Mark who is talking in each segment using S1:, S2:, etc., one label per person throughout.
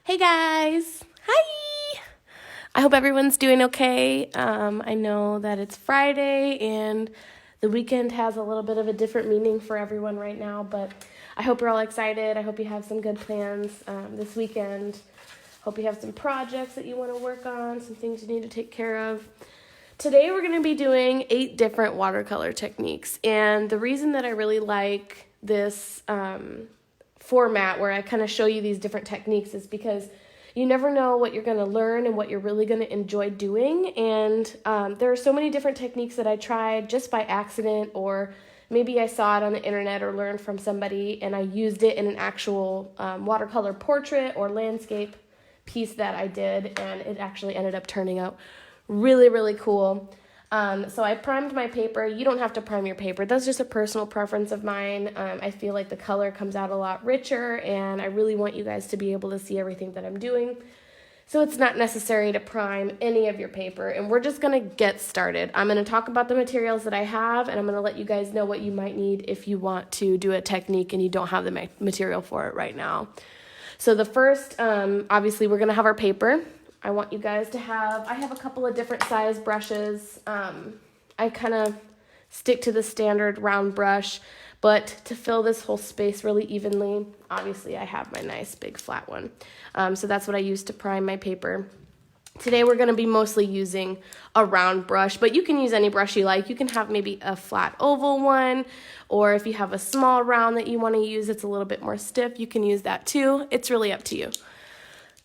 S1: Hey guys! Hi! I hope everyone's doing okay. I know that it's Friday and the weekend has a little bit of a different meaning for everyone right now, but I hope you're all excited. I hope you have some good plans this weekend. Hope you have some projects that you want to work on, some things you need to take care of. Today we're going to be doing 8 different watercolor techniques, and the reason that I really like this format where I kind of show you these different techniques is because you never know what you're going to learn and what you're really going to enjoy doing. And there are so many different techniques that I tried just by accident, or maybe I saw it on the internet or learned from somebody and I used it in an actual watercolor portrait or landscape piece that I did, and it actually ended up turning out really, really cool. So I primed my paper. You don't have to prime your paper. That's just a personal preference of mine. I feel like the color comes out a lot richer, and I really want you guys to be able to see everything that I'm doing. So it's not necessary to prime any of your paper, and we're just going to get started. I'm going to talk about the materials that I have, and I'm going to let you guys know what you might need if you want to do a technique and you don't have the material for it right now. So the first, obviously, we're going to have our paper. I want you guys to have, I have a couple of different size brushes. I kind of stick to the standard round brush, but to fill this whole space really evenly, obviously I have my nice big flat one. So that's what I use to prime my paper. Today we're going to be mostly using a round brush, but you can use any brush you like. You can have maybe a flat oval one, or if you have a small round that you want to use, it's a little bit more stiff, you can use that too. It's really up to you.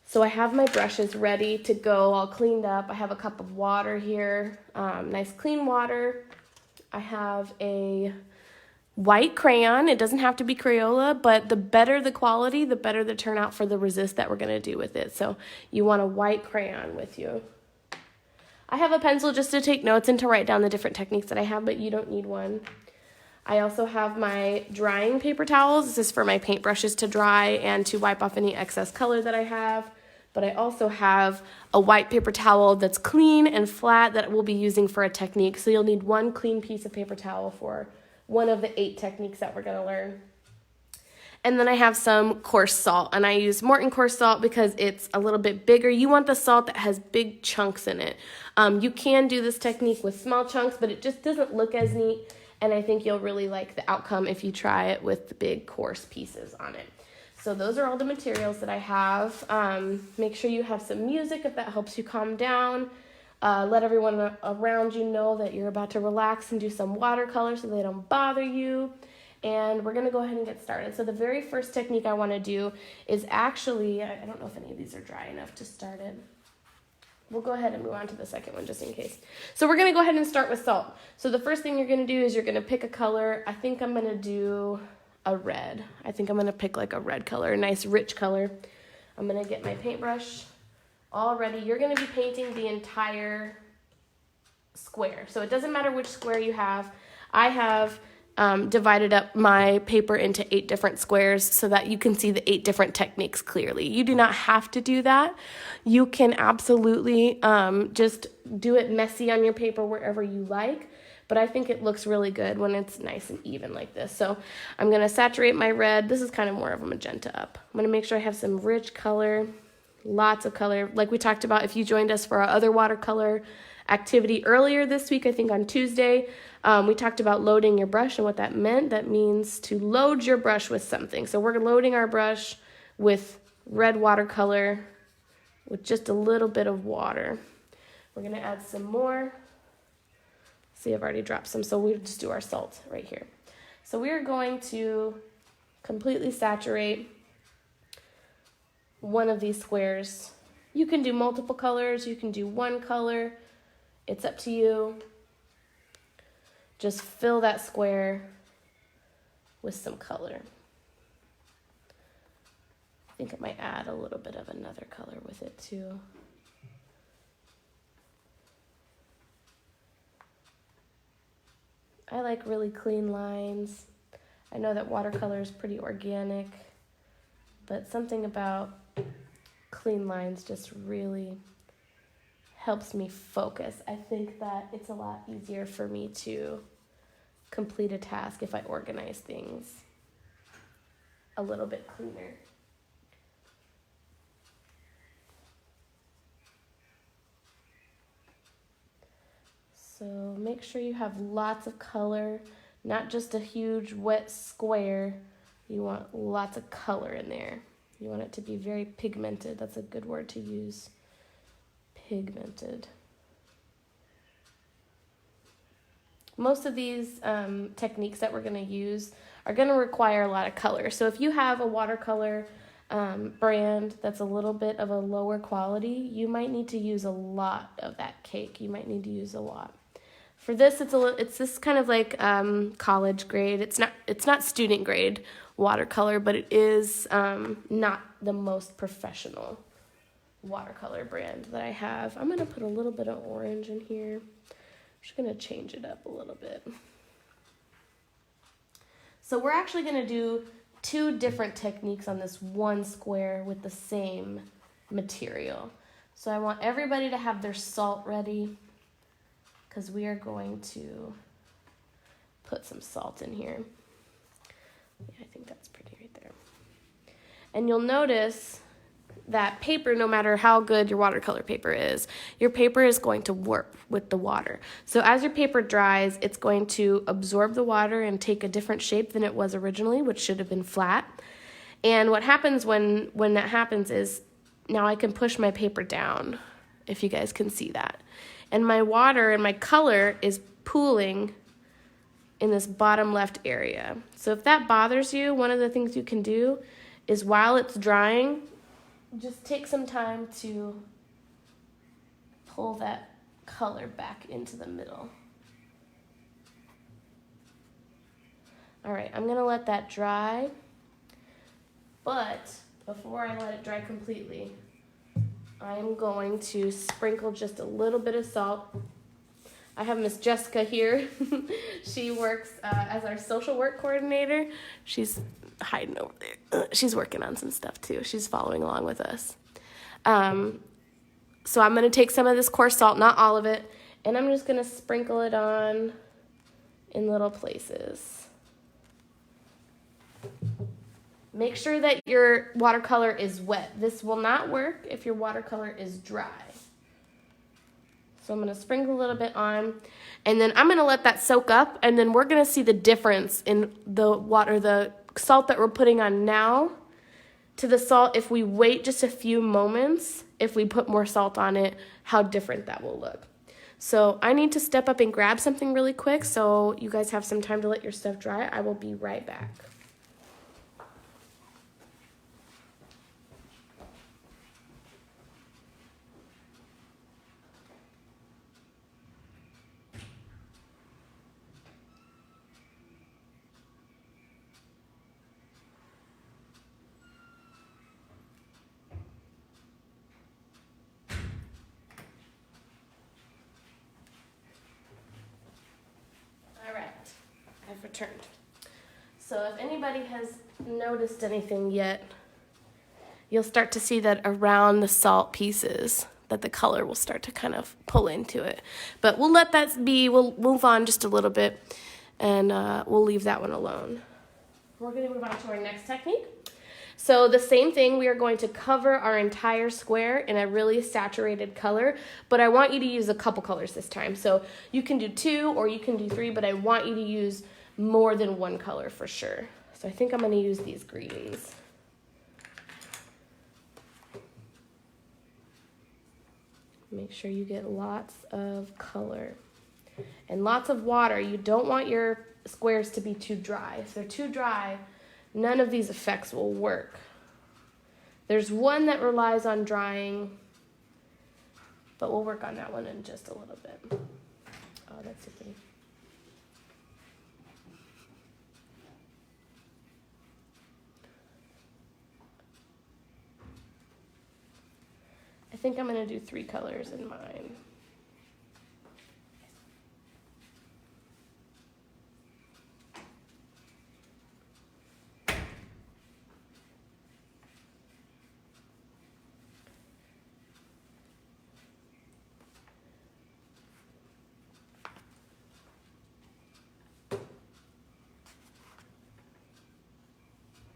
S1: So I have my brushes ready to go, all cleaned up. I have a cup of water here, nice clean water. I have a white crayon. It doesn't have to be Crayola, but the better the quality, the better the turnout for the resist that we're going to do with it. So you want a white crayon with you. I have a pencil just to take notes and to write down the different techniques that I have, but you don't need one. I also have my drying paper towels. This is for my paintbrushes to dry and to wipe off any excess color that I have. But I also have a white paper towel that's clean and flat that we'll be using for a technique. So you'll need one clean piece of paper towel for one of the 8 techniques that we're going to learn. And then I have some coarse salt, and I use Morton coarse salt because it's a little bit bigger. You want the salt that has big chunks in it. You can do this technique with small chunks, but it just doesn't look as neat, and I think you'll really like the outcome if you try it with the big coarse pieces on it. So those are all the materials that I have. Make sure you have some music if that helps you calm down. Let everyone around you know that you're about to relax and do some watercolor so they don't bother you. And we're going to go ahead and get started. So the very first technique I want to do is actually, I don't know if any of these are dry enough to start it. We'll go ahead and move on to the second one just in case. So we're going to go ahead and start with salt. So the first thing you're going to do is you're going to pick a color. I think I'm going to do a red. I think I'm going to pick like a red color, a nice rich color. I'm going to get my paintbrush all ready. You're going to be painting the entire square. So it doesn't matter which square you have. I have divided up my paper into 8 different squares so that you can see the 8 different techniques clearly. You do not have to do that. You can absolutely just do it messy on your paper wherever you like. But I think it looks really good when it's nice and even like this. So I'm going to saturate my red. This is kind of more of a magenta up. I'm going to make sure I have some rich color, lots of color. Like we talked about, if you joined us for our other watercolor activity earlier this week, I think on Tuesday, we talked about loading your brush and what that meant. That means to load your brush with something. So we're loading our brush with red watercolor with just a little bit of water. We're going to add some more. See, I've already dropped some, so we'll just do our salt right here. So we're going to completely saturate one of these squares. You can do multiple colors, you can do one color. It's up to you. Just fill that square with some color. I think I might add a little bit of another color with it too. I like really clean lines. I know that watercolor is pretty organic, but something about clean lines just really helps me focus. I think that it's a lot easier for me to complete a task if I organize things a little bit cleaner. So make sure you have lots of color, not just a huge wet square. You want lots of color in there. You want it to be very pigmented. That's a good word to use. Pigmented. Most of these techniques that we're going to use are going to require a lot of color. So if you have a watercolor brand that's a little bit of a lower quality, you might need to use a lot of that cake. You might need to use a lot. For this, it's this kind of like college grade. It's not student grade watercolor, but it is not the most professional watercolor brand that I have. I'm going to put a little bit of orange in here. I'm just going to change it up a little bit. So we're actually going to do 2 different techniques on this one square with the same material. So I want everybody to have their salt ready because we are going to put some salt in here. Yeah, I think that's pretty right there. And you'll notice that paper, no matter how good your watercolor paper is, your paper is going to warp with the water. So as your paper dries, it's going to absorb the water and take a different shape than it was originally, which should have been flat. And what happens when that happens is now I can push my paper down, if you guys can see that. And my water and my color is pooling in this bottom left area. So if that bothers you, one of the things you can do is while it's drying, just take some time to pull that color back into the middle. All right, I'm gonna let that dry, but before I let it dry completely, I'm going to sprinkle just a little bit of salt. I have Miss Jessica here. She works as our social work coordinator. She's hiding over there. She's working on some stuff too. She's following along with us. So I'm going to take some of this coarse salt, not all of it, and I'm just going to sprinkle it on in little places. Make sure that your watercolor is wet. This will not work if your watercolor is dry. So I'm going to sprinkle a little bit on, and then I'm going to let that soak up, and then we're going to see the difference in the water, the salt that we're putting on now to the salt if we wait just a few moments, if we put more salt on it, how different that will look. So I need to step up and grab something really quick so you guys have some time to let your stuff dry. I will be right back. I've returned. So if anybody has noticed anything yet, you'll start to see that around the salt pieces that the color will start to kind of pull into it. But we'll let that be. We'll move on just a little bit, and we'll leave that one alone. We're going to move on to our next technique. So the same thing, we are going to cover our entire square in a really saturated color, but I want you to use a couple colors this time. So you can do 2 or you can do 3, but I want you to use more than one color for sure. So I think I'm going to use these greens. Make sure you get lots of color and lots of water. You don't want your squares to be too dry. If they're too dry, none of these effects will work. There's one that relies on drying, but we'll work on that one in just a little bit. Oh, that's so pretty. I think I'm going to do 3 colors in mine.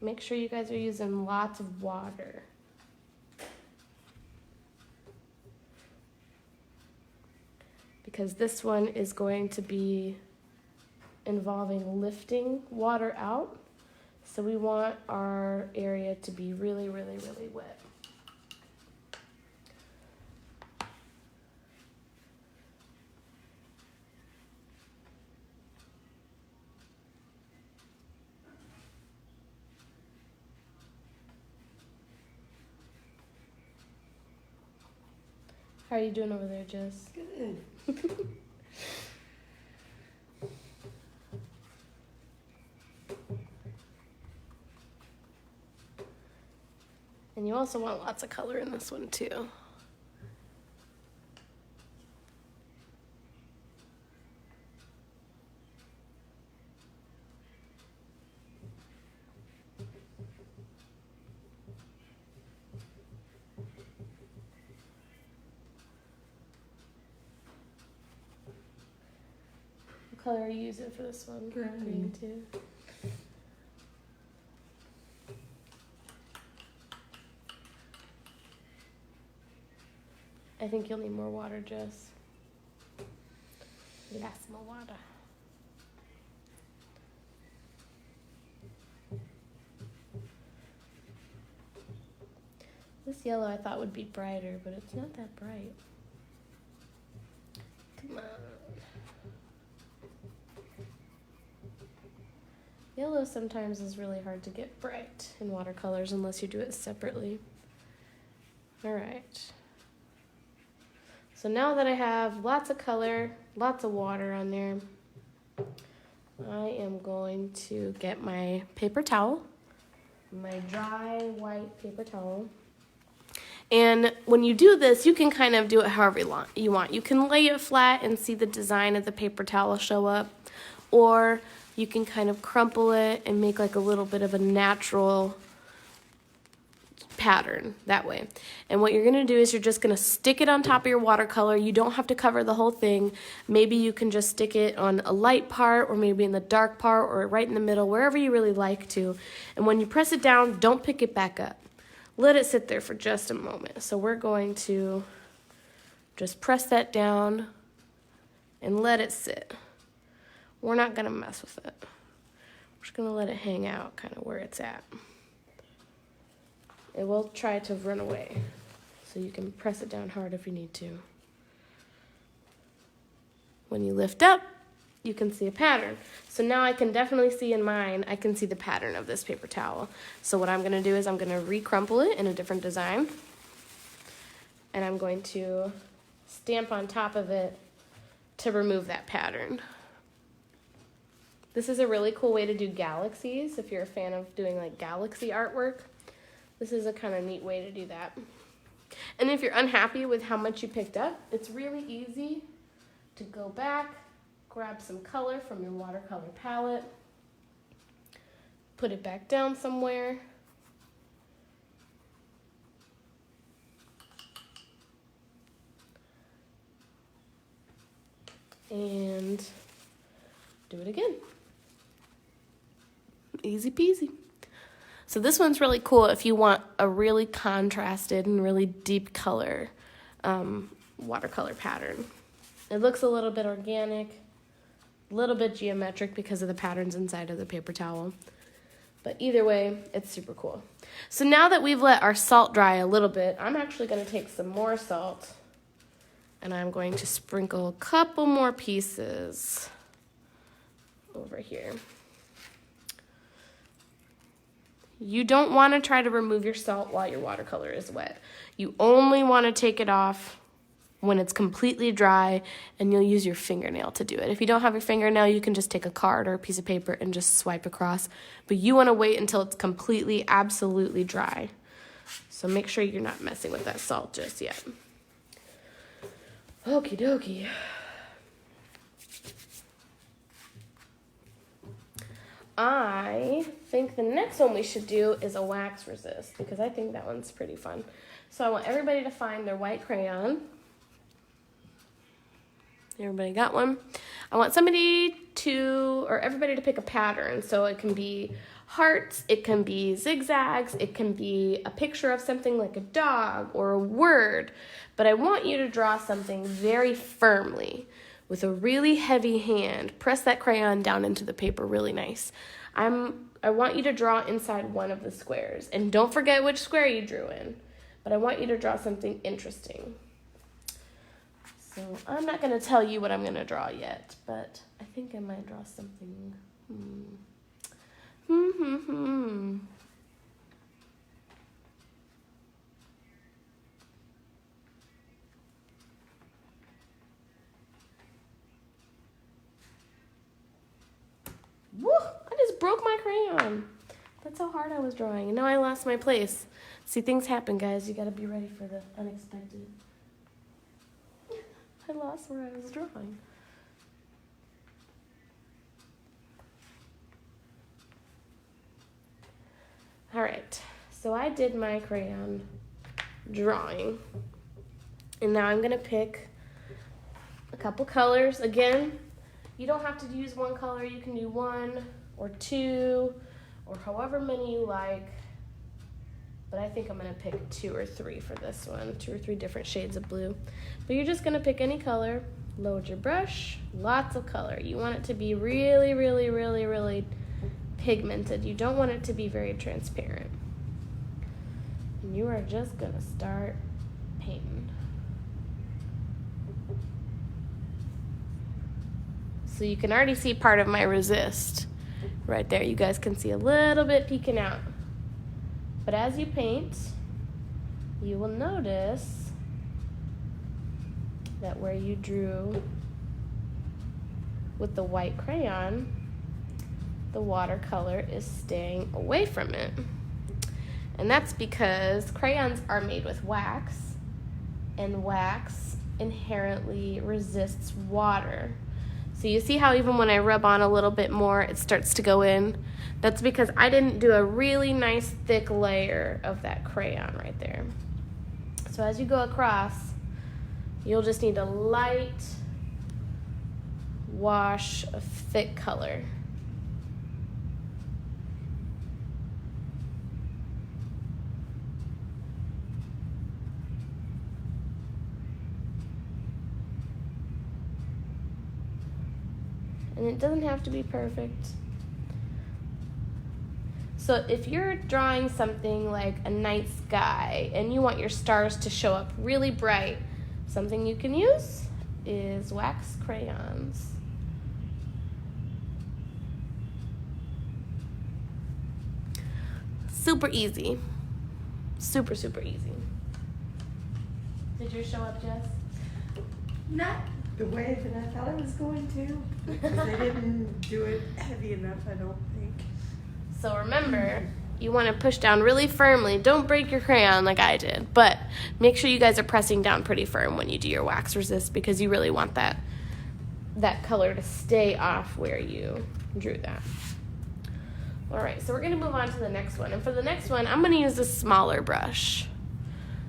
S1: Make sure you guys are using lots of water. because this one is going to be involving lifting water out. So we want our area to be really, really, really wet. How are you doing over there, Jess?
S2: Good.
S1: And you also want lots of color in this one too. What color are you using for this one? Green too. I think you'll need more water, Jess. Lots more water. This yellow I thought would be brighter, but it's not that bright. Come on. Yellow sometimes is really hard to get bright in watercolors unless you do it separately. All right. So now that I have lots of color, lots of water on there, I am going to get my paper towel, my dry white paper towel. And when you do this, you can kind of do it however you want. You can lay it flat and see the design of the paper towel show up, or you can kind of crumple it and make like a little bit of a natural pattern that way. And what you're going to do is you're just going to stick it on top of your watercolor. You don't have to cover the whole thing. Maybe you can just stick it on a light part, or maybe in the dark part, or right in the middle, wherever you really like to. And when you press it down, don't pick it back up. Let it sit there for just a moment. So we're going to just press that down and let it sit. We're not going to mess with it. We're just going to let it hang out kind of where it's at. It will try to run away, so you can press it down hard if you need to. When you lift up, you can see a pattern. So now I can definitely see in mine, I can see the pattern of this paper towel. So what I'm going to do is I'm going to re-crumple it in a different design, and I'm going to stamp on top of it to remove that pattern. This is a really cool way to do galaxies if you're a fan of doing like galaxy artwork. This is a kind of neat way to do that. And if you're unhappy with how much you picked up, it's really easy to go back, grab some color from your watercolor palette, put it back down somewhere, and do it again. Easy peasy. So this one's really cool if you want a really contrasted and really deep color watercolor pattern. It looks a little bit organic, a little bit geometric because of the patterns inside of the paper towel. But either way, it's super cool. So now that we've let our salt dry a little bit, I'm actually going to take some more salt and I'm going to sprinkle a couple more pieces over here. You don't want to try to remove your salt while your watercolor is wet. You only want to take it off when it's completely dry, and you'll use your fingernail to do it. If you don't have your fingernail, you can just take a card or a piece of paper and just swipe across. But you want to wait until it's completely, absolutely dry. So make sure you're not messing with that salt just yet. Okie dokie. I think the next one we should do is a wax resist, because I think that one's pretty fun. So I want everybody to find their white crayon. Everybody got one? I want everybody to pick a pattern. So it can be hearts, it can be zigzags, it can be a picture of something like a dog or a word. But I want you to draw something very firmly with a really heavy hand. Press that crayon down into the paper really nice. I want you to draw inside one of the squares. And don't forget which square you drew in. But I want you to draw something interesting. So I'm not going to tell you what I'm going to draw yet, but I think I might draw something. Woo! I just broke my crayon. That's how hard I was drawing. And now I lost my place. See, things happen, guys. You got to be ready for the unexpected. I lost where I was drawing. All right, so I did my crayon drawing. And now I'm gonna pick a couple colors. Again, you don't have to use one color. You can do 1 or 2 or however many you like. But I think I'm gonna pick 2 or 3 for this one, 2 or 3 different shades of blue. But you're just gonna pick any color, load your brush, lots of color. You want it to be really, really, really, really pigmented. You don't want it to be very transparent. And you are just gonna start painting. So you can already see part of my resist right there. You guys can see a little bit peeking out. But as you paint, you will notice that where you drew with the white crayon, the watercolor is staying away from it. And that's because crayons are made with wax, and wax inherently resists water. So you see how even when I rub on a little bit more, it starts to go in? That's because I didn't do a really nice thick layer of that crayon right there. So as you go across, you'll just need a light wash of thick color. And it doesn't have to be perfect. So if you're drawing something like a night sky and you want your stars to show up really bright, something you can use is wax crayons. Super easy. Super, super easy. Did yours show up, Jess?
S2: Not the way that I thought I was going to. Because I didn't do it heavy enough, I don't think.
S1: So remember, you want to push down really firmly. Don't break your crayon like I did, but make sure you guys are pressing down pretty firm when you do your wax resist, because you really want that color to stay off where you drew that. All right, so we're going to move on to the next one. And for the next one, I'm going to use a smaller brush.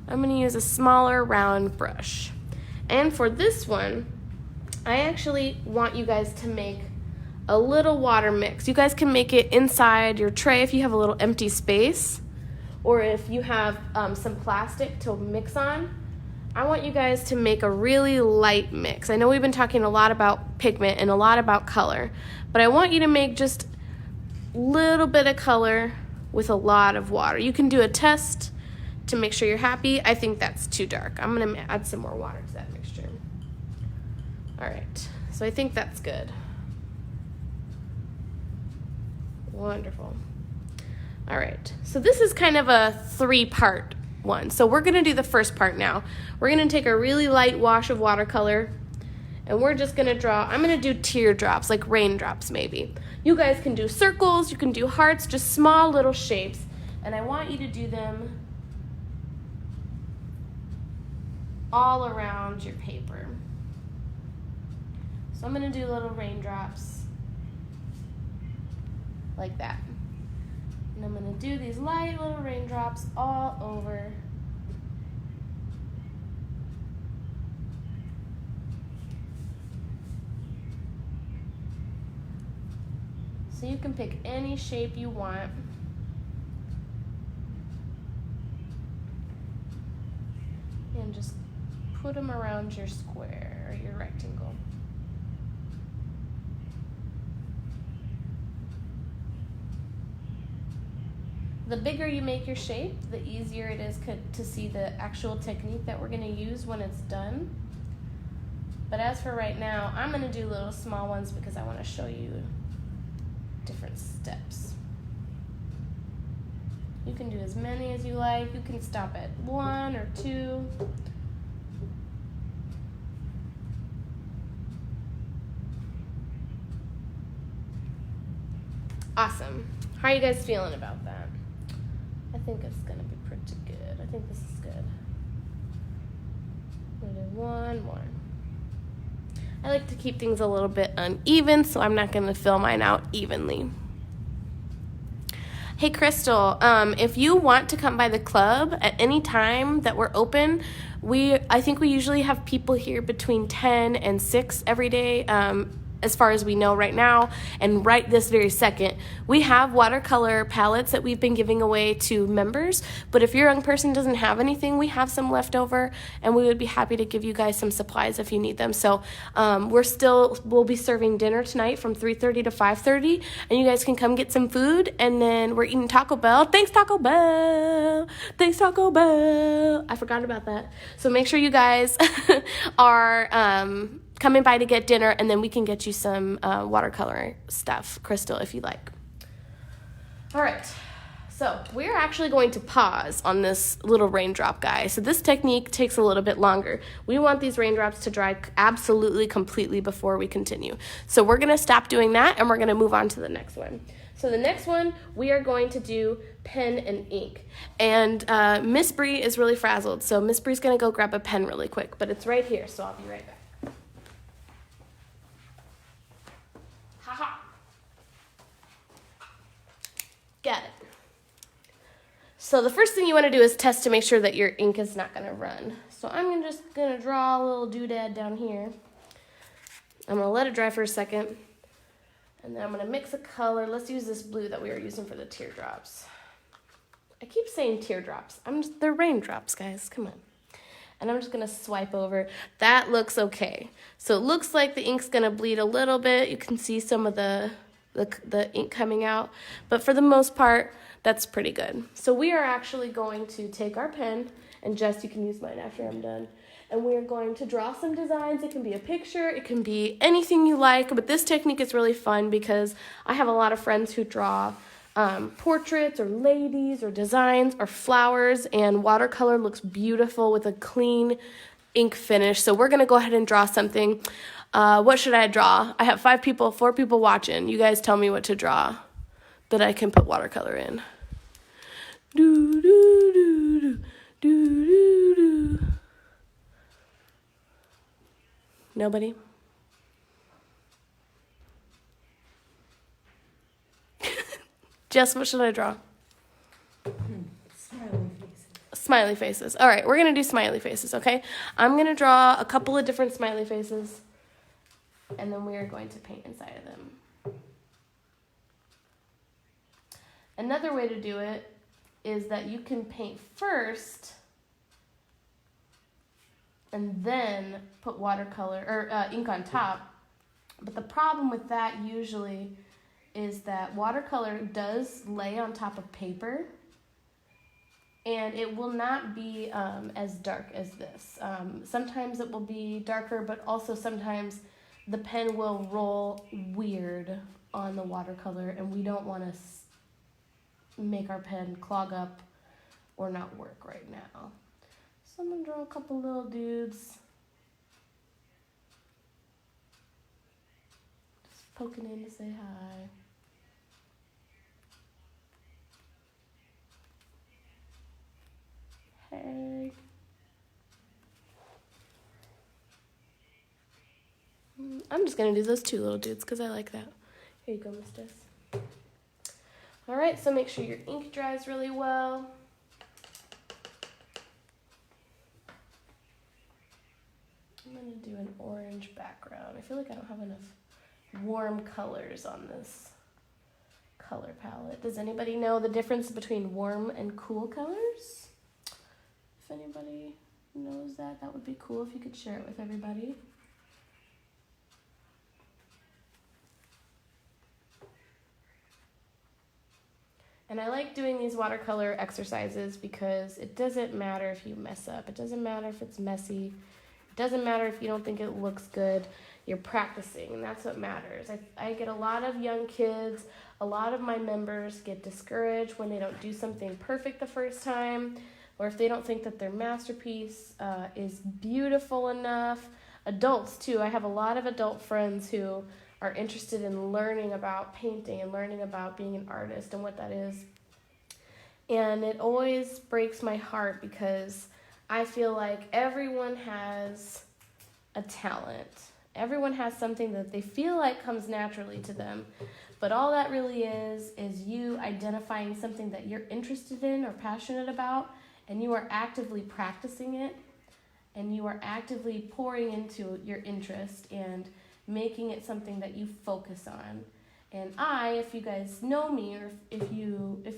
S1: I'm going to use a smaller round brush. And for this one, I actually want you guys to make a little water mix. You guys can make it inside your tray if you have a little empty space, or if you have some plastic to mix on. I want you guys to make a really light mix. I know we've been talking a lot about pigment and a lot about color, but I want you to make just a little bit of color with a lot of water. You can do a test to make sure you're happy. I think that's too dark. I'm going to add some more water to that mixture. All right, so I think that's good. Wonderful. All right, so this is kind of a 3-part one. So we're going to do the first part now. We're going to take a really light wash of watercolor, and we're just going to draw. I'm going to do teardrops, like raindrops maybe. You guys can do circles, you can do hearts, just small little shapes, and I want you to do them all around your paper. So I'm going to do little raindrops like that. And I'm going to do these light little raindrops all over So you can pick any shape you want. And just put them around your square or your rectangle. The bigger you make your shape, the easier it is to see the actual technique that we're going to use when it's done. But as for right now, I'm going to do little small ones because I want to show you different steps. You can do as many as you like. You can stop at 1 or 2. Awesome. How are you guys feeling about that? I think it's going to be pretty good. I think this is good. I'm going to do one more. I like to keep things a little bit uneven, so I'm not going to fill mine out evenly. Hey, Crystal, if you want to come by the club at any time that we're open, I think we usually have people here between 10 and 6 every day, as far as we know right now, and right this very second. We have watercolor palettes that we've been giving away to members, but if your young person doesn't have anything, we have some left over, and we would be happy to give you guys some supplies if you need them. So we'll be serving dinner tonight from 3:30 to 5:30, and you guys can come get some food, and then we're eating Taco Bell. Thanks, Taco Bell! Thanks, Taco Bell! I forgot about that. So make sure you guys are coming by to get dinner, and then we can get you some watercolor stuff, Crystal, if you like. All right, so we're actually going to pause on this little raindrop guy. So this technique takes a little bit longer. We want these raindrops to dry absolutely completely before we continue. So we're going to stop doing that, and we're going to move on to the next one. So the next one, we are going to do pen and ink. And Miss Bree is really frazzled, so Miss Bree's going to go grab a pen really quick, but it's right here, so I'll be right back. Got it. So the first thing you want to do is test to make sure that your ink is not going to run. So I'm just going to draw a little doodad down here. I'm going to let it dry for a second. And then I'm going to mix a color. Let's use this blue that we were using for the teardrops. I keep saying teardrops. They're raindrops, guys. Come on. And I'm just going to swipe over. That looks okay. So it looks like the ink's going to bleed a little bit. You can see some of the ink coming out, but for the most part, that's pretty good. So we are actually going to take our pen, and Jess, you can use mine after I'm done, and we are going to draw some designs. It can be a picture, it can be anything you like, but this technique is really fun because I have a lot of friends who draw portraits or ladies or designs or flowers, and watercolor looks beautiful with a clean ink finish. So we're gonna go ahead and draw something. What should I draw? I have 4 people watching. You guys tell me what to draw that I can put watercolor in. Do, do, do, do, do, do, do. Nobody? Jess, what should I draw?
S2: Smiley faces.
S1: Smiley faces. All right, we're going to do smiley faces, okay? I'm going to draw a couple of different smiley faces, and then we are going to paint inside of them. Another way to do it is that you can paint first and then put watercolor or ink on top. But the problem with that usually is that watercolor does lay on top of paper, and it will not be as dark as this. Sometimes it will be darker, but also sometimes the pen will roll weird on the watercolor, and we don't want to make our pen clog up or not work right now. So I'm going to draw a couple little dudes. Just poking in to say hi. Hey. I'm just going to do those 2 little dudes because I like that. Here you go, Miss Jess. All right, so make sure your ink dries really well. I'm going to do an orange background. I feel like I don't have enough warm colors on this color palette. Does anybody know the difference between warm and cool colors? If anybody knows that, that would be cool if you could share it with everybody. And I like doing these watercolor exercises because it doesn't matter if you mess up. It doesn't matter if it's messy. It doesn't matter if you don't think it looks good. You're practicing, and that's what matters. I get a lot of young kids, a lot of my members get discouraged when they don't do something perfect the first time, or if they don't think that their masterpiece is beautiful enough. Adults, too. I have a lot of adult friends who are interested in learning about painting and learning about being an artist and what that is. And it always breaks my heart because I feel like everyone has a talent. Everyone has something that they feel like comes naturally to them. But all that really is you identifying something that you're interested in or passionate about, and you are actively practicing it, and you are actively pouring into your interest and making it something that you focus on. And if you guys know me, or if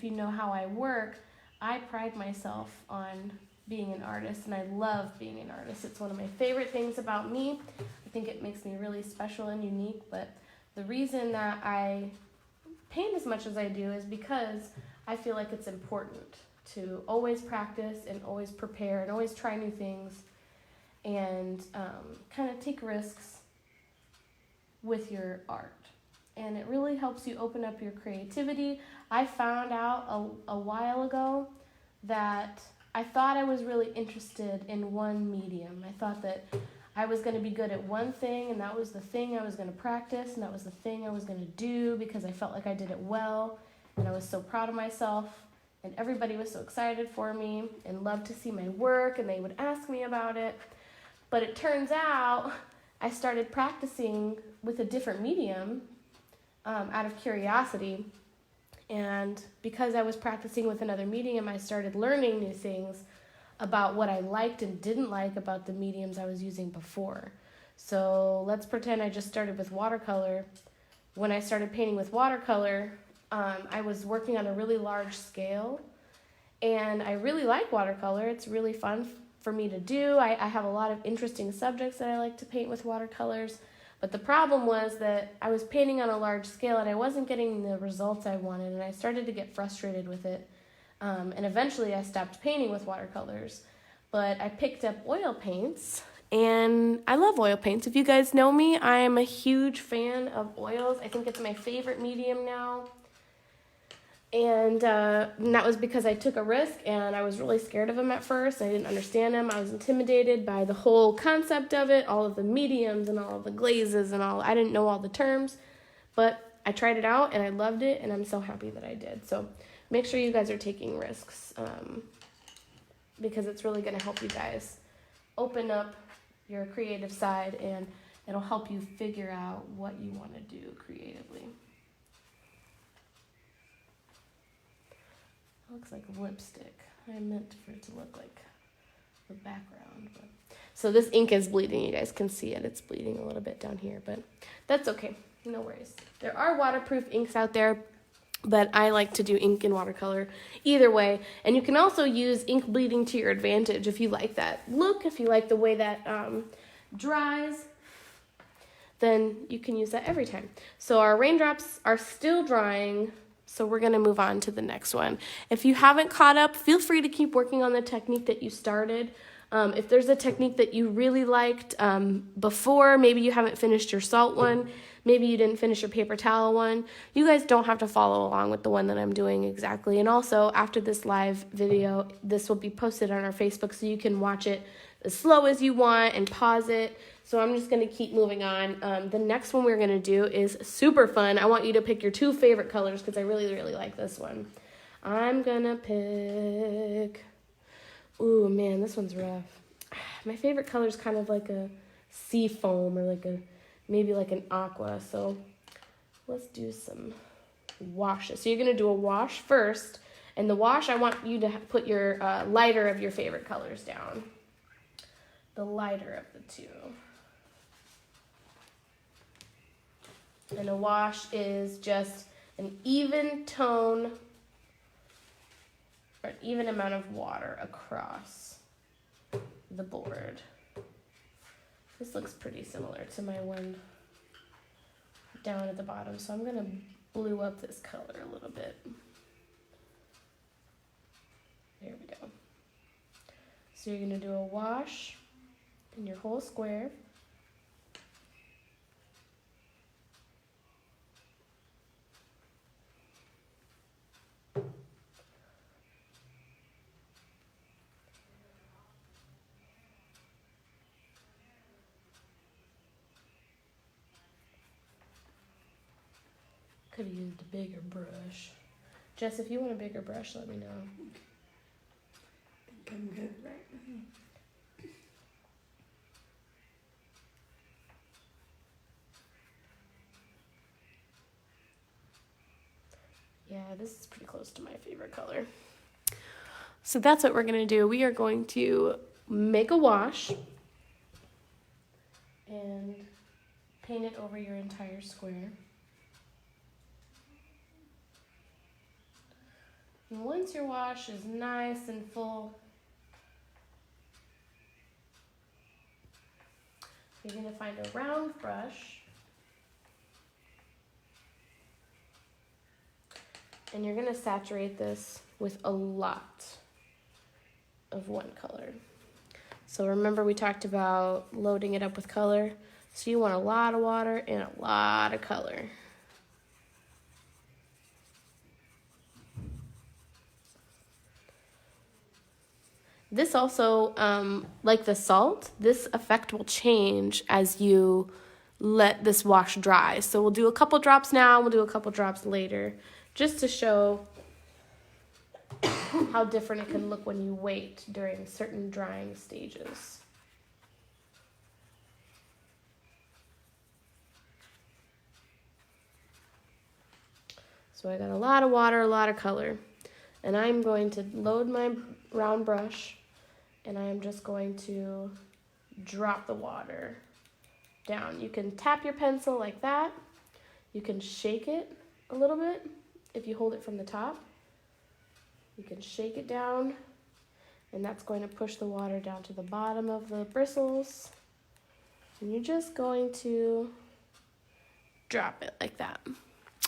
S1: you know how I work, I pride myself on being an artist, and I love being an artist. It's one of my favorite things about me. I think it makes me really special and unique, but the reason that I paint as much as I do is because I feel like it's important to always practice and always prepare and always try new things and kind of take risks with your art. And it really helps you open up your creativity. I found out a while ago that I thought I was really interested in one medium. I thought that I was going to be good at one thing, and that was the thing I was going to practice, and that was the thing I was going to do because I felt like I did it well, and I was so proud of myself, and everybody was so excited for me and loved to see my work, and they would ask me about it. But it turns out I started practicing with a different medium out of curiosity. And because I was practicing with another medium, I started learning new things about what I liked and didn't like about the mediums I was using before. So let's pretend I just started with watercolor. When I started painting with watercolor, I was working on a really large scale. And I really like watercolor. It's really fun for me to do. I have a lot of interesting subjects that I like to paint with watercolors, but the problem was that I was painting on a large scale and I wasn't getting the results I wanted, and I started to get frustrated with it, and eventually I stopped painting with watercolors, but I picked up oil paints, and I love oil paints. If you guys know me, I am a huge fan of oils. I think it's my favorite medium now. And that was because I took a risk, and I was really scared of them at first. I didn't understand them. I was intimidated by the whole concept of it, all of the mediums and all of the glazes and all. I didn't know all the terms, but I tried it out, and I loved it, and I'm so happy that I did. So make sure you guys are taking risks because it's really going to help you guys open up your creative side, and it'll help you figure out what you want to do creatively. Looks like lipstick. I meant for it to look like the background. But. So this ink is bleeding. You guys can see it. It's bleeding a little bit down here, but that's okay. No worries. There are waterproof inks out there, but I like to do ink and watercolor either way. And you can also use ink bleeding to your advantage if you like that look, if you like the way that dries, then you can use that every time. So our raindrops are still drying. So we're going to move on to the next one. If you haven't caught up, feel free to keep working on the technique that you started. If there's a technique that you really liked before, maybe you haven't finished your salt one, maybe you didn't finish your paper towel one, you guys don't have to follow along with the one that I'm doing exactly. And also, after this live video, this will be posted on our Facebook so you can watch it as slow as you want and pause it. So I'm just going to keep moving on. The next one we're going to do is super fun. I want you to pick your 2 favorite colors because I really, really like this one. I'm going to pick... Ooh, man, this one's rough. My favorite color is kind of like a sea foam or maybe like an aqua. So let's do some washes. So you're going to do a wash first. And the wash, I want you to put your lighter of your favorite colors down. The lighter of the 2. And a wash is just an even tone or an even amount of water across the board. This looks pretty similar to my one down at the bottom, so I'm going to blue up this color a little bit. There we go. So you're going to do a wash in your whole square. Could have used a bigger brush. Jess, if you want a bigger brush, let me know.
S2: I think I'm good right now.
S1: Yeah, this is pretty close to my favorite color. So that's what we're going to do. We are going to make a wash and paint it over your entire square. And once your wash is nice and full, you're going to find a round brush and you're going to saturate this with a lot of one color. So remember we talked about loading it up with color. So you want a lot of water and a lot of color. This also, like the salt, this effect will change as you let this wash dry. So we'll do a couple drops now, we'll do a couple drops later, just to show how different it can look when you wait during certain drying stages. So I got a lot of water, a lot of color. And I'm going to load my round brush and I am just going to drop the water down. You can tap your pencil like that. You can shake it a little bit if you hold it from the top. You can shake it down and that's going to push the water down to the bottom of the bristles. And you're just going to drop it like that.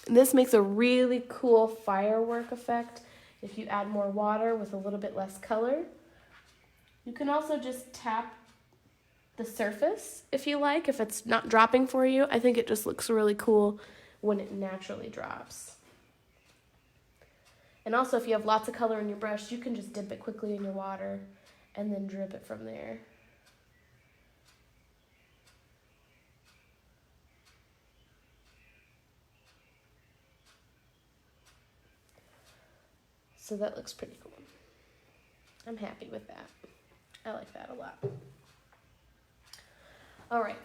S1: And this makes a really cool firework effect if you add more water with a little bit less color. You can also just tap the surface if you like, if it's not dropping for you. I think it just looks really cool when it naturally drops. And also if you have lots of color in your brush, you can just dip it quickly in your water and then drip it from there. So that looks pretty cool. I'm happy with that. I like that a lot. All right.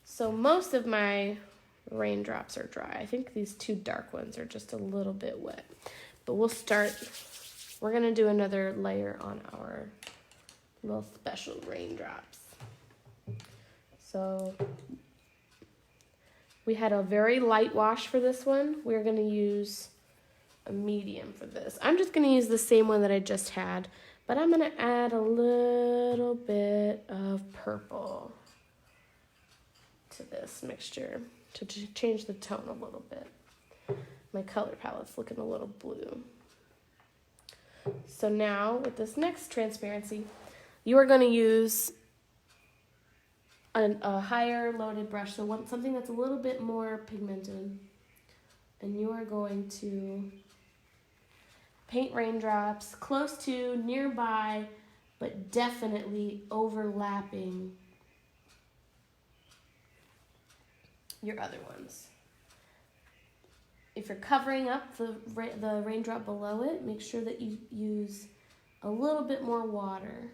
S1: So most of my raindrops are dry. I think these two dark ones are just a little bit wet. But we're gonna do another layer on our little special raindrops. So we had a very light wash for this one. We're gonna use a medium for this. I'm just gonna use the same one that I just had, but I'm gonna add a little bit of purple to this mixture to change the tone a little bit. My color palette's looking a little blue. So now with this next transparency, you are gonna use a higher loaded brush, so something that's a little bit more pigmented, and you are going to paint raindrops close to, nearby, but definitely overlapping your other ones. If you're covering up the raindrop below it, make sure that you use a little bit more water.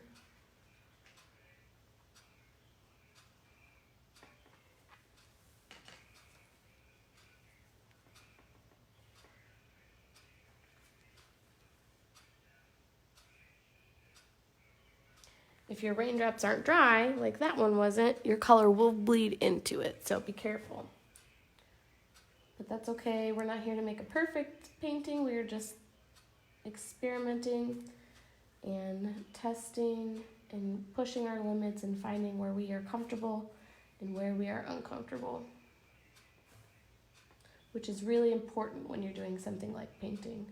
S1: If your raindrops aren't dry, like that one wasn't, your color will bleed into it, so be careful. But that's okay. We're not here to make a perfect painting. We're just experimenting and testing and pushing our limits and finding where we are comfortable and where we are uncomfortable, which is really important when you're doing something like painting.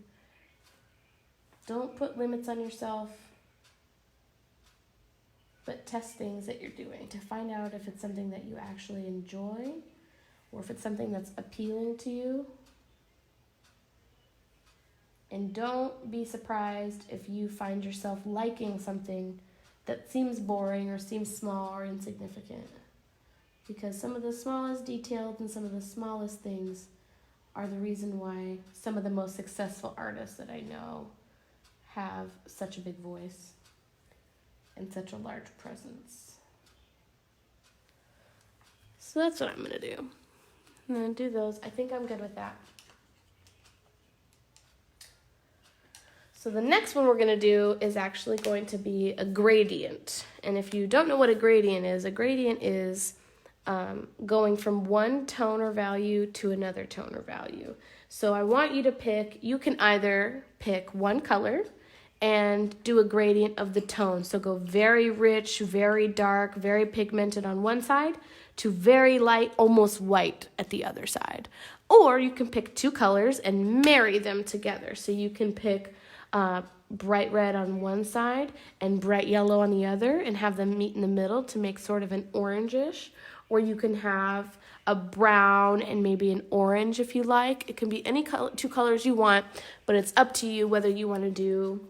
S1: Don't put limits on yourself, but test things that you're doing to find out if it's something that you actually enjoy or if it's something that's appealing to you. And don't be surprised if you find yourself liking something that seems boring or seems small or insignificant. Because some of the smallest details and some of the smallest things are the reason why some of the most successful artists that I know have such a big voice and such a large presence. So that's what I'm gonna do. I'm gonna do those. I think I'm good with that. So the next one we're gonna do is actually going to be a gradient. And if you don't know what a gradient is going from one tone or value to another tone or value. So I want you to pick, you can either pick one color and do a gradient of the tone. So go very rich, very dark, very pigmented on one side to very light, almost white at the other side. Or you can pick two colors and marry them together. So you can pick bright red on one side and bright yellow on the other and have them meet in the middle to make sort of an orangish. Or you can have a brown and maybe an orange if you like. It can be any color, two colors you want, but it's up to you whether you want to do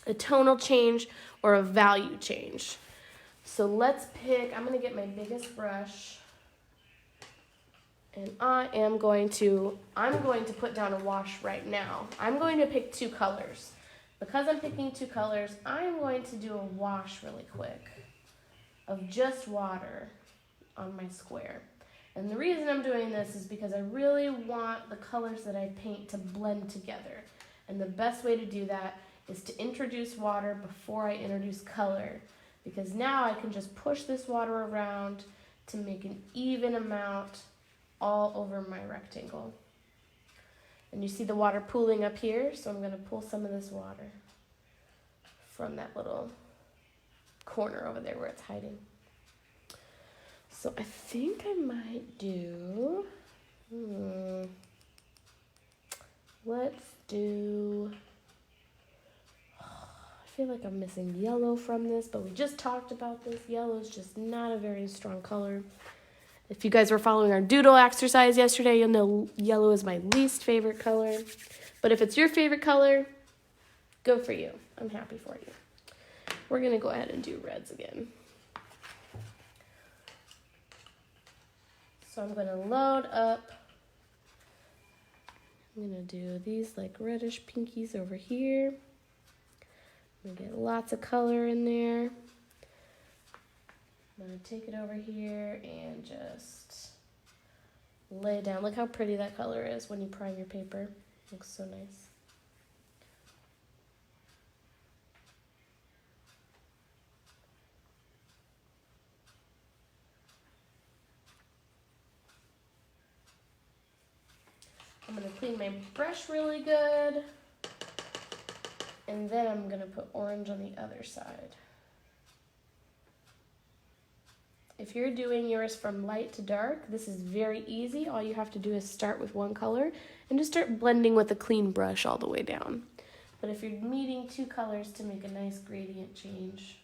S1: a tonal change or a value change. So let's pick, I'm going to get my biggest brush and I'm going to put down a wash right now. I'm going to pick two colors. Because I'm picking two colors, I'm going to do a wash really quick of just water on my square. And the reason I'm doing this is because I really want the colors that I paint to blend together. And the best way to do that is to introduce water before I introduce color. Because now I can just push this water around to make an even amount all over my rectangle. And you see the water pooling up here, so I'm going to pull some of this water from that little corner over there where it's hiding. So I think I might do, let's do, I feel like I'm missing yellow from this, but we just talked about this. Yellow is just not a very strong color. If you guys were following our doodle exercise yesterday, you'll know yellow is my least favorite color. But if it's your favorite color, go for you. I'm happy for you. We're going to go ahead and do reds again. So I'm going to load up. I'm going to do these like reddish pinkies over here. I'm going to get lots of color in there. I'm going to take it over here and just lay it down. Look how pretty that color is when you prime your paper. It looks so nice. I'm going to clean my brush really good. And then I'm going to put orange on the other side. If you're doing yours from light to dark, this is very easy. All you have to do is start with one color and just start blending with a clean brush all the way down. But if you're meeting two colors to make a nice gradient change,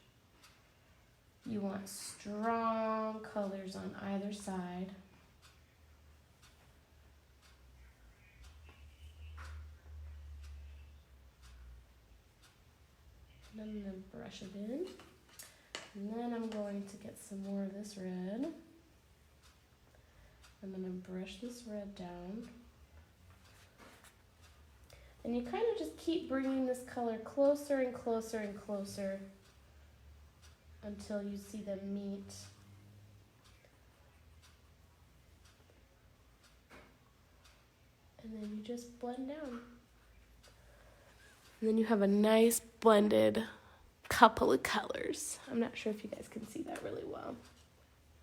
S1: you want strong colors on either side. And I'm going to brush it in. And then I'm going to get some more of this red. I'm going to brush this red down. And you kind of just keep bringing this color closer and closer and closer until you see them meet. And then you just blend down. And then you have a nice blended couple of colors. I'm not sure if you guys can see that really well.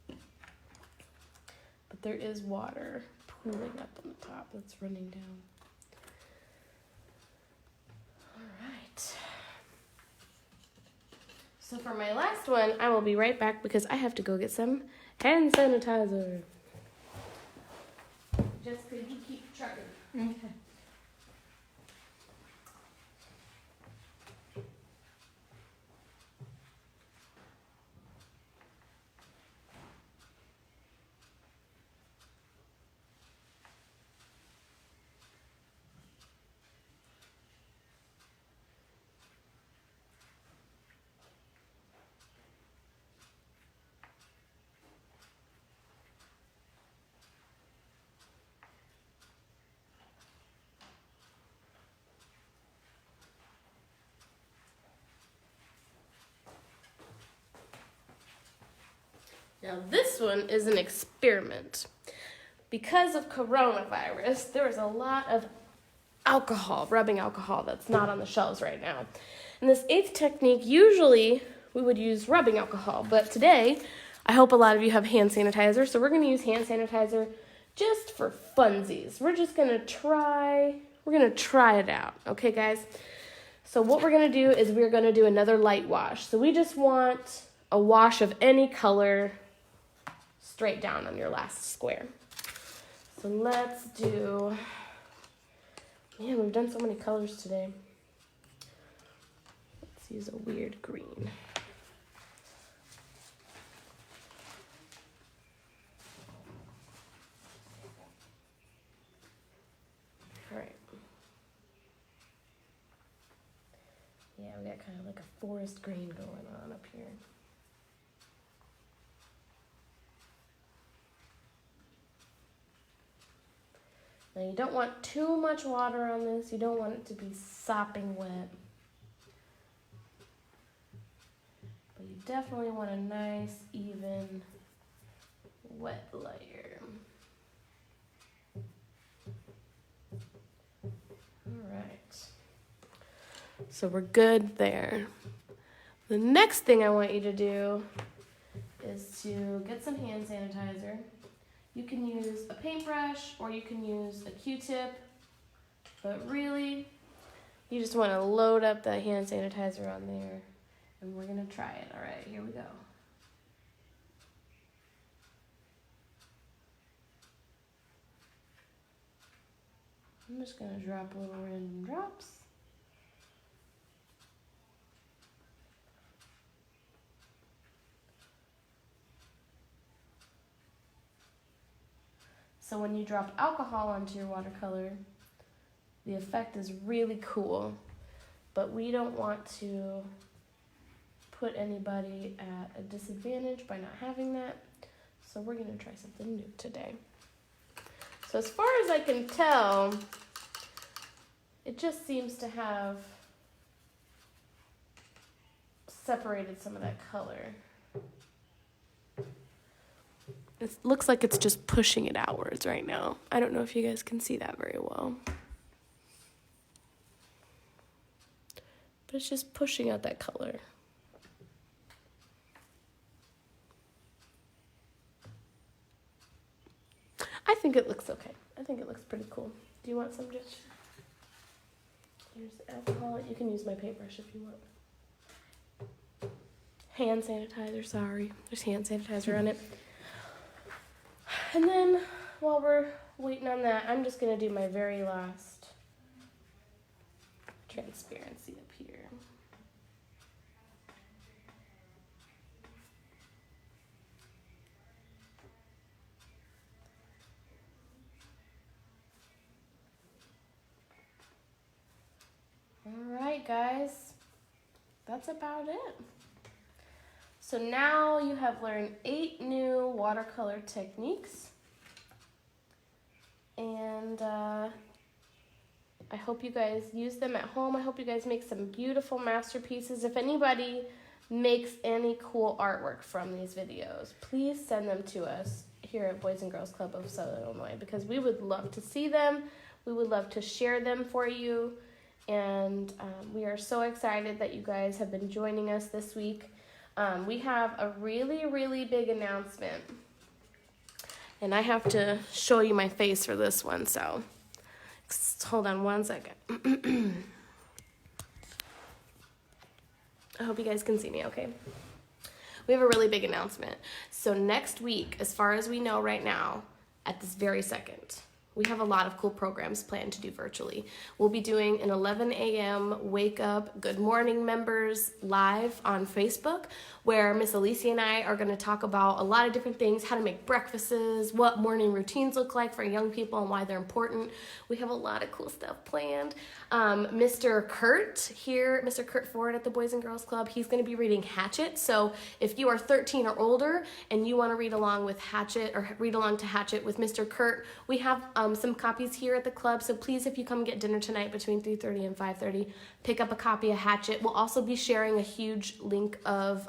S1: But there is water pooling up on the top that's running down. All right. So for my last one, I will be right back because I have to go get some hand sanitizer. Jessica, you keep trucking.
S2: Okay.
S1: Now this one is an experiment. Because of coronavirus, there is a lot of alcohol, rubbing alcohol, that's not on the shelves right now. And this 8th technique, usually we would use rubbing alcohol, but today, I hope a lot of you have hand sanitizer, so we're going to use hand sanitizer just for funsies. We're just going to try it out, okay guys? So what we're going to do is we're going to do another light wash. So we just want a wash of any color straight down on your last square. So let's do, man, we've done so many colors today. Let's use a weird green. All right. Yeah, we got kind of like a forest green going on up here. Now you don't want too much water on this. You don't want it to be sopping wet. But you definitely want a nice, even, wet layer. All right. So we're good there. The next thing I want you to do is to get some hand sanitizer. You can use a paintbrush or you can use a Q-tip, but really, you just want to load up that hand sanitizer on there, and we're going to try it. All right, here we go. I'm just going to drop little random drops. So when you drop alcohol onto your watercolor, the effect is really cool, but we don't want to put anybody at a disadvantage by not having that, so we're going to try something new today. So as far as I can tell, it just seems to have separated some of that color. It looks like it's just pushing it outwards right now. I don't know if you guys can see that very well. But it's just pushing out that color. I think it looks okay. I think it looks pretty cool. Do you want some, Jess? Here's the alcohol. You can use my paintbrush if you want. Hand sanitizer, sorry. There's hand sanitizer on it. And then, while we're waiting on that, I'm just going to do my very last transparency up here. All right, guys, that's about it. So now you have learned 8 new watercolor techniques, and I hope you guys use them at home. I hope you guys make some beautiful masterpieces. If anybody makes any cool artwork from these videos, please send them to us here at Boys and Girls Club of Southern Illinois, because we would love to see them. We would love to share them for you, And we are so excited that you guys have been joining us this week. We have a really, really big announcement. And I have to show you my face for this one, so hold on one second. I hope you guys can see me okay. We have a really big announcement. So next week, as far as we know right now, at this very second, we have a lot of cool programs planned to do virtually. We'll be doing an 11 a.m. Wake Up Good Morning Members live on Facebook, where Miss Alicia and I are going to talk about a lot of different things, how to make breakfasts, what morning routines look like for young people and why they're important. We have a lot of cool stuff planned. Mr. Kurt here, Mr. Kurt Ford at the Boys and Girls Club, he's going to be reading Hatchet. So if you are 13 or older and you want to read along with Hatchet or read along to Hatchet with Mr. Kurt, we have some copies here at the club. So please, if you come get dinner tonight between 3:30 and 5:30, pick up a copy of Hatchet. We'll also be sharing a huge link of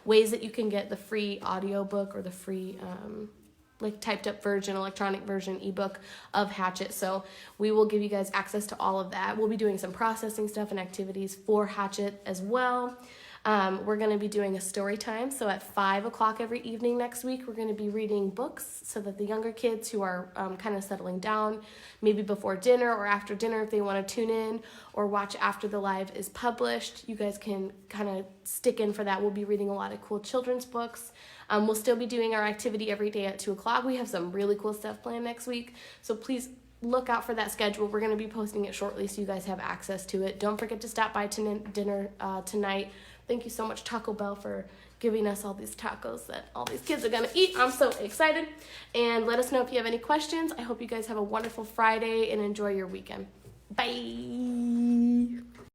S1: ways that you can get the free audiobook or the free like typed up version, electronic version, ebook of Hatchet. So we will give you guys access to all of that. We'll be doing some processing stuff and activities for Hatchet as well. We're going to be doing a story time. So at 5 o'clock every evening next week, we're going to be reading books so that the younger kids who are kind of settling down, maybe before dinner or after dinner, if they want to tune in or watch after the live is published, you guys can kind of stick in for that. We'll be reading a lot of cool children's books. We'll still be doing our activity every day at 2 o'clock. We have some really cool stuff planned next week. So please look out for that schedule. We're going to be posting it shortly so you guys have access to it. Don't forget to stop by dinner tonight. Thank you so much, Taco Bell, for giving us all these tacos that all these kids are going to eat. I'm so excited. And let us know if you have any questions. I hope you guys have a wonderful Friday and enjoy your weekend. Bye.